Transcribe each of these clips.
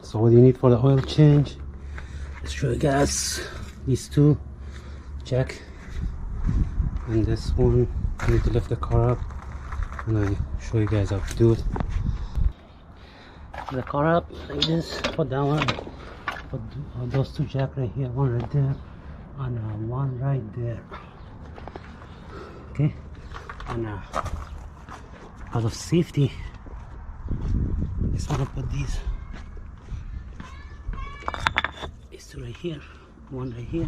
So what do you need for the oil change? Let's show you guys these two jack, and this one I need to lift the car up, and I show you guys how to do it. The car up like this, put that one, put those two jack right here, one right there, and one right there. Okay, and out of safety, I just want to put these two right here, one right here,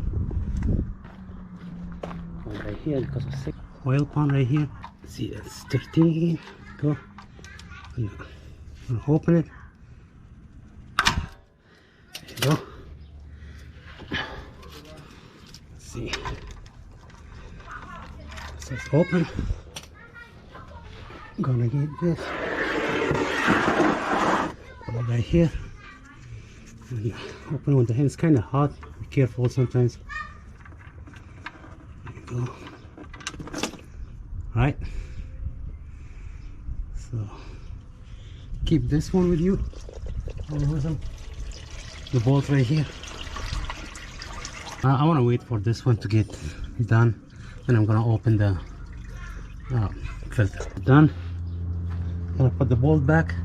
one right here because of sick oil pump right here. See, that's 13. Go, and I'm gonna open it. There you go. Let's see. So it's open. I'm gonna get this right here. And open with the hand. It's kind of hot. Be careful sometimes. There you go. Right. So keep this one with you. The bolt right here. I want to wait for this one to get done. Then I'm gonna open the filter. Done. I'm gonna put the bolt back.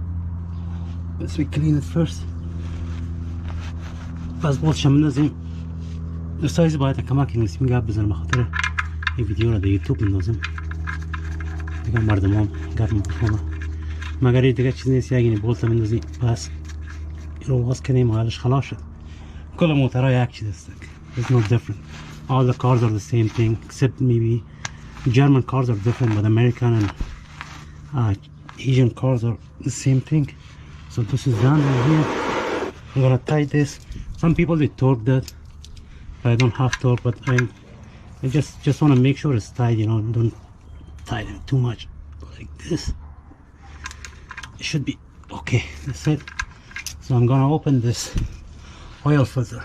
Let's clean it first. بس بولت شم لازم السايز بايت كمان كنا نسمي قاب بزن مخاطر الفيديو هذا يوتيوب لازم كان مردمهم قاب مفهومه ما قريت دقت شيء سياقين بولت من لازم بس يروح كني ما علاش خلاص كل موتر ياكشي دستك. It's no different. All the cars are the same thing except maybe German cars are different, but American and Asian cars are the same thing. So this is done right here. I'm gonna tie this. Some people they torque that, but I don't have torque. But I just want to make sure it's tight. You know, don't tie them too much like this. It should be okay. That's it. So I'm gonna open this oil filter.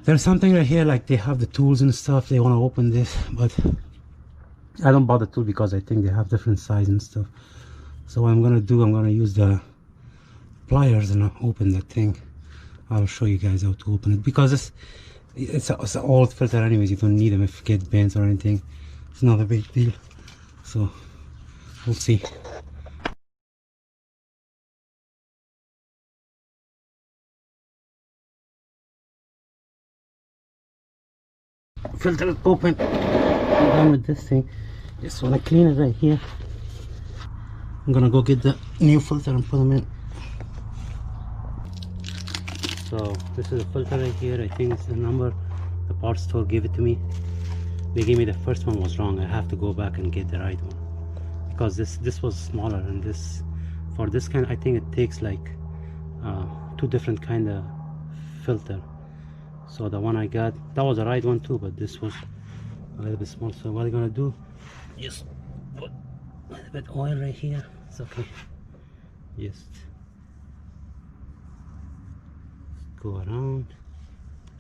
There's something right here like they have the tools and stuff. They want to open this, but I don't buy the tool because I think they have different size and stuff. So what I'm gonna do, I'm gonna use the pliers and open that thing. I'll show you guys how to open it because it's an old filter anyways. You don't need them if you get bends or anything. It's not a big deal. So we'll see. Filter is open. I'm done with this thing. Just want to clean it right here. I'm gonna go get the new filter and put them in. So this is a filter right here. I think it's the number the parts store gave it to me. They gave me the first one was wrong. I have to go back and get the right one because this was smaller, and this for this kind I think it takes like two different kind of filter. So the one I got, that was the right one too, but this was a little bit small. So what I'm gonna do, just put a little bit oil right here. It's okay. Just go around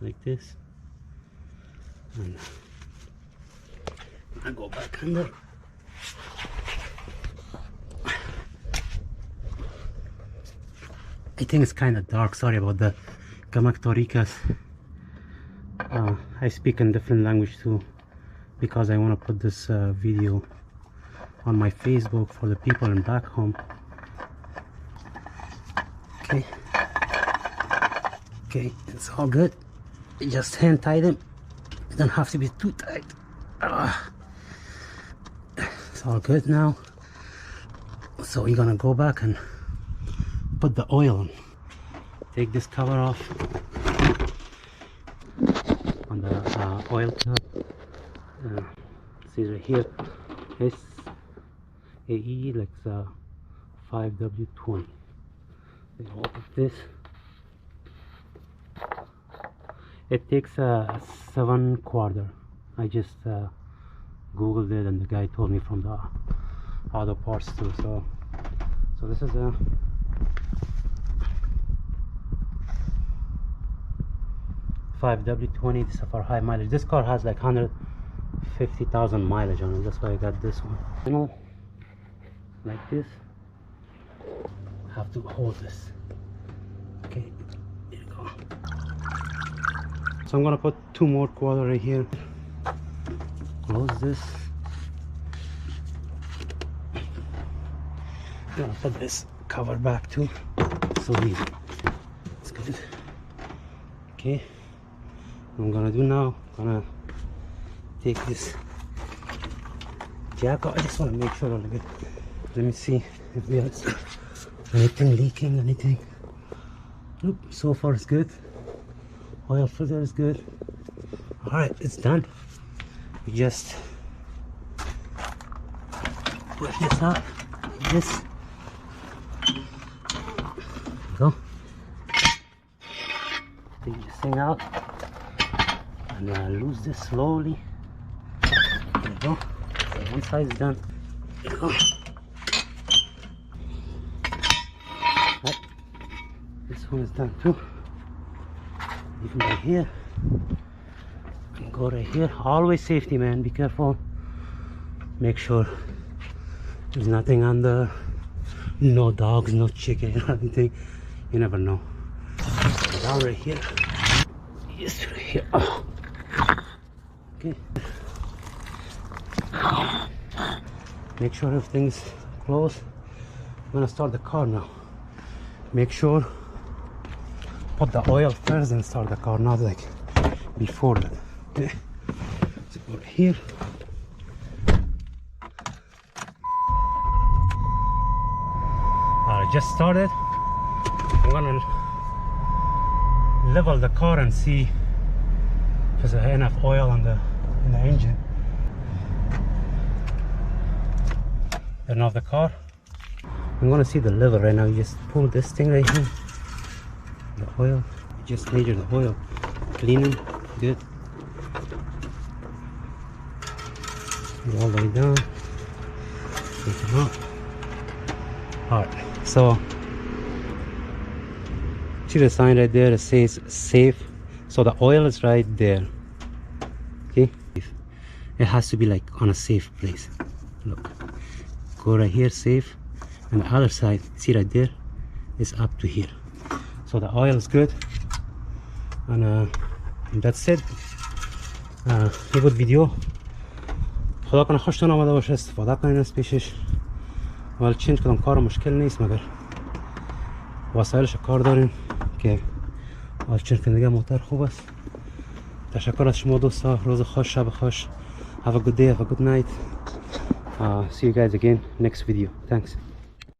like this, and I go back under. I think it's kind of dark. Sorry about that. Kamaktorikas. I speak in different language too because I want to put this video on my Facebook for the people in back home. Okay, it's all good. You just hand tie them. It don't have to be too tight. It's all good now. So we're gonna go back and put the oil on. Take this cover off on the oil cap. See right here, SAE like 5W20. They open this. It takes 7/4. I just googled it and the guy told me from the other parts too. So this is a 5W20. This is for high mileage. This car has like 150,000 mileage on it. That's why I got this one. You know, like this. Have to hold this. Okay. So I'm gonna put 2 more quarter right here. Close this. I'm gonna put this cover back too. So easy. It's good. Okay. What I'm gonna do now, I'm gonna take this jack out. I just wanna make sure all good. Let me see if there's anything leaking, anything. Nope, so far it's good. Oil filter is good. Alright, it's done. We just push this up, like this. Go. Take this thing out and loose this slowly. There you go. So one side is done. There you go. Right. This one is done too. Even right here. And go right here. Always safety, man. Be careful. Make sure there's nothing under. No dogs, no chicken, anything. You never know. Down right here. Yes, right here. Oh. Okay. Make sure everything's closed. I'm gonna start the car now. Make sure put the oil first and start the car, not like before that. Okay. So go right here. I just started. I'm gonna level the car and see if there's enough oil in the engine. Turn off the car. I'm gonna see the level right now. You just pull this thing right here. The oil. You just measure the oil. Cleaning. Good. Go all the way down. Take them out. Alright. So see the sign right there that says safe. So the oil is right there. Okay. It has to be like on a safe place. Look. Go right here, safe. And the other side, see right there, is up to here. So the oil is good. And that's it. یه بود ویدیو. خدا کنه خوشتون آمده باشه، استفاده کنین از پیشش. ولی چنج کدام کار مشکل نیست، مگر وسایلش کار دارین که چنج کنندگی موتور خوب است. تشکر از شما دوستا. روز خوش، شب خوش. Have a good day, have a good night. See you guys again next video. Thanks.